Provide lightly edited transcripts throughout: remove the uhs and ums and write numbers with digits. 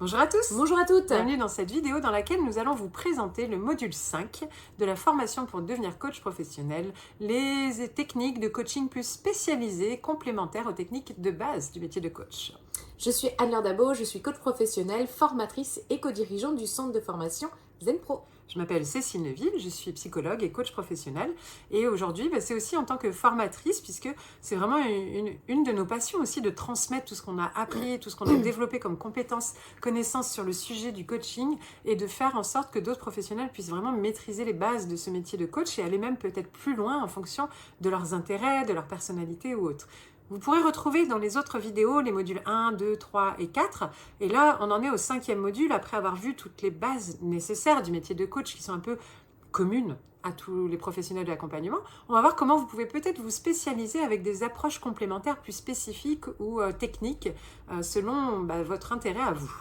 Bonjour à tous, Bonjour à toutes. bienvenue dans cette vidéo dans laquelle nous allons vous présenter le module 5 de la formation pour devenir coach professionnel, les techniques de coaching plus spécialisées, complémentaires aux techniques de base du métier de coach. Je suis Anne-Laure Dabo, je suis coach professionnelle, formatrice et co-dirigeante du centre de formation ZenPro. Je m'appelle Cécile Neuville, je suis psychologue et coach professionnel et aujourd'hui c'est aussi en tant que formatrice puisque c'est vraiment une de nos passions aussi de transmettre tout ce qu'on a appris, tout ce qu'on a développé comme compétences, connaissances sur le sujet du coaching et de faire en sorte que d'autres professionnels puissent vraiment maîtriser les bases de ce métier de coach et aller même peut-être plus loin en fonction de leurs intérêts, de leur personnalité ou autre. Vous pourrez retrouver dans les autres vidéos les modules 1, 2, 3 et 4. Et là, on en est au 5e module après avoir vu toutes les bases nécessaires du métier de coach qui sont un peu communes à tous les professionnels de l'accompagnement. On va voir comment vous pouvez peut-être vous spécialiser avec des approches complémentaires plus spécifiques ou techniques selon votre intérêt à vous.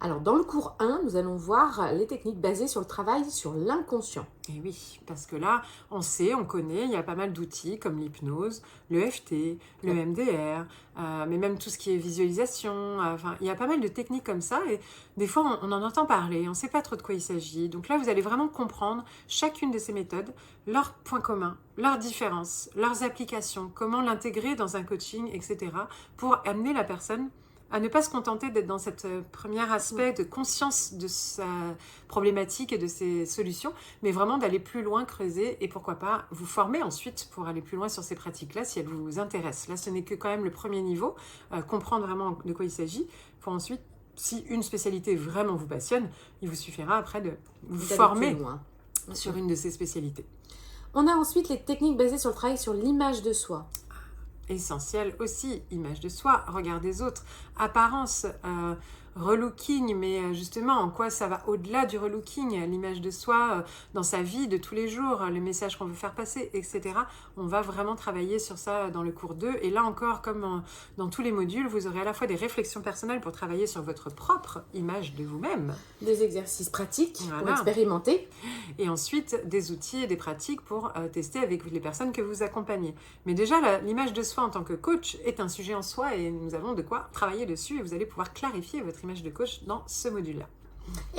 Alors dans le cours 1, nous allons voir les techniques basées sur le travail sur l'inconscient. Et oui, parce que là, on sait, on connaît, il y a pas mal d'outils comme l'hypnose, le FT, le MDR, mais même tout ce qui est visualisation. Enfin, il y a pas mal de techniques comme ça et des fois, on en entend parler, on ne sait pas trop de quoi il s'agit. Donc là, vous allez vraiment comprendre chacune de ces méthodes, leurs points communs, leurs différences, leurs applications, comment l'intégrer dans un coaching, etc. pour amener la personne à ne pas se contenter d'être dans cet premier aspect de conscience de sa problématique et de ses solutions, mais vraiment d'aller plus loin, creuser et pourquoi pas vous former ensuite pour aller plus loin sur ces pratiques-là si elles vous intéressent. Là, ce n'est que quand même le premier niveau, comprendre vraiment de quoi il s'agit, pour ensuite, si une spécialité vraiment vous passionne, il vous suffira après de vous former sur une de ces spécialités. On a ensuite les techniques basées sur le travail sur l'image de soi. Essentiel aussi, image de soi, regard des autres, apparence, relooking, mais justement en quoi ça va au-delà du relooking, l'image de soi dans sa vie de tous les jours, le message qu'on veut faire passer, etc. On va vraiment travailler sur ça dans le cours 2 et là encore, comme dans tous les modules, vous aurez à la fois des réflexions personnelles pour travailler sur votre propre image de vous-même. Des exercices pratiques pour expérimenter. Et ensuite, des outils et des pratiques pour tester avec les personnes que vous accompagnez. Mais déjà, l'image de soi en tant que coach est un sujet en soi et nous avons de quoi travailler dessus et vous allez pouvoir clarifier votre image de coach dans ce module-là.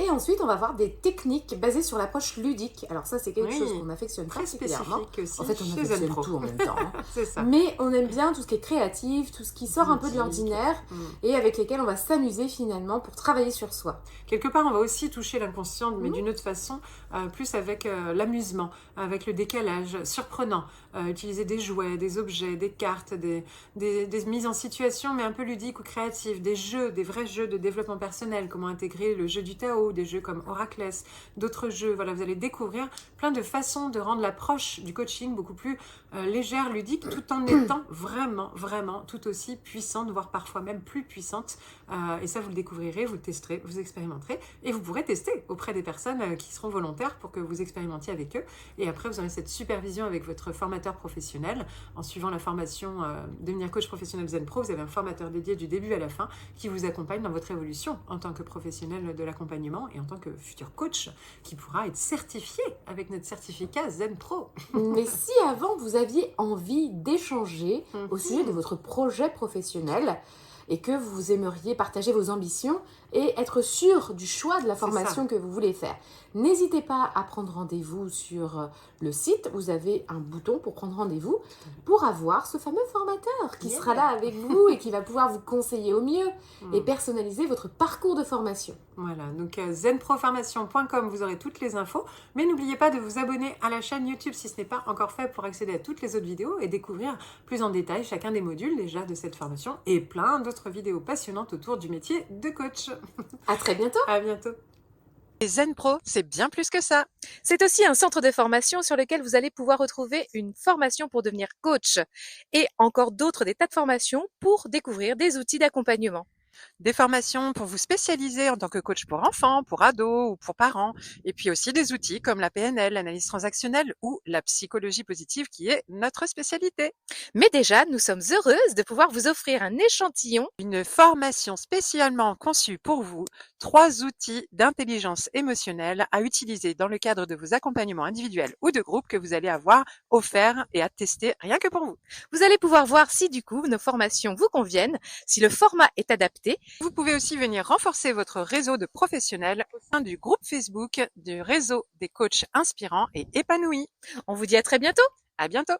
Et ensuite, on va voir des techniques basées sur l'approche ludique. Alors ça, c'est quelque chose qu'on affectionne très particulièrement. Spécifique aussi. En fait, on affectionne tout en même temps. C'est ça. Mais on aime bien tout ce qui est créatif, tout ce qui sort un peu de l'ordinaire et avec lesquels on va s'amuser finalement pour travailler sur soi. Quelque part, on va aussi toucher l'inconscient, mais d'une autre façon, plus avec l'amusement, avec le décalage surprenant. Utiliser des jouets, des objets, des cartes, des mises en situation, mais un peu ludiques ou créatives, des jeux, des vrais jeux de développement personnel, comment intégrer le jeu du Tao, des jeux comme Oracless, d'autres jeux. Voilà, vous allez découvrir plein de façons de rendre l'approche du coaching beaucoup plus légère, ludique, tout en étant vraiment, vraiment tout aussi puissante, voire parfois même plus puissante. Et ça, vous le découvrirez, vous le testerez, vous expérimenterez et vous pourrez tester auprès des personnes qui seront volontaires pour que vous expérimentiez avec eux. Et après, vous aurez cette supervision avec votre formateur professionnel. En suivant la formation Devenir coach professionnel ZenPro, vous avez un formateur dédié du début à la fin qui vous accompagne dans votre évolution en tant que professionnel de l'accompagnement et en tant que futur coach qui pourra être certifié avec notre certificat ZenPro. Mais si avant vous aviez envie d'échanger au sujet de votre projet professionnel et que vous aimeriez partager vos ambitions et être sûr du choix de la formation que vous voulez faire, n'hésitez pas à prendre rendez-vous sur le site. Vous avez un bouton pour prendre rendez-vous pour avoir ce fameux formateur qui sera là avec vous et qui va pouvoir vous conseiller au mieux et personnaliser votre parcours de formation. Voilà, donc zenproformation.com, vous aurez toutes les infos. Mais n'oubliez pas de vous abonner à la chaîne YouTube si ce n'est pas encore fait pour accéder à toutes les autres vidéos et découvrir plus en détail chacun des modules déjà de cette formation et plein d'autres vidéos passionnantes autour du métier de coach. À très bientôt. À bientôt. Et ZenPro, c'est bien plus que ça. C'est aussi un centre de formation sur lequel vous allez pouvoir retrouver une formation pour devenir coach et encore d'autres des tas de formations pour découvrir des outils d'accompagnement. Des formations pour vous spécialiser en tant que coach pour enfants, pour ados ou pour parents. Et puis aussi des outils comme la PNL, l'analyse transactionnelle ou la psychologie positive qui est notre spécialité. Mais déjà, nous sommes heureuses de pouvoir vous offrir un échantillon. Une formation spécialement conçue pour vous, 3 outils d'intelligence émotionnelle à utiliser dans le cadre de vos accompagnements individuels ou de groupe que vous allez avoir offerts et à tester rien que pour vous. Vous allez pouvoir voir si du coup nos formations vous conviennent, si le format est adapté Vous pouvez aussi venir renforcer votre réseau de professionnels au sein du groupe Facebook du réseau des coachs inspirants et épanouis. On vous dit à très bientôt. À bientôt!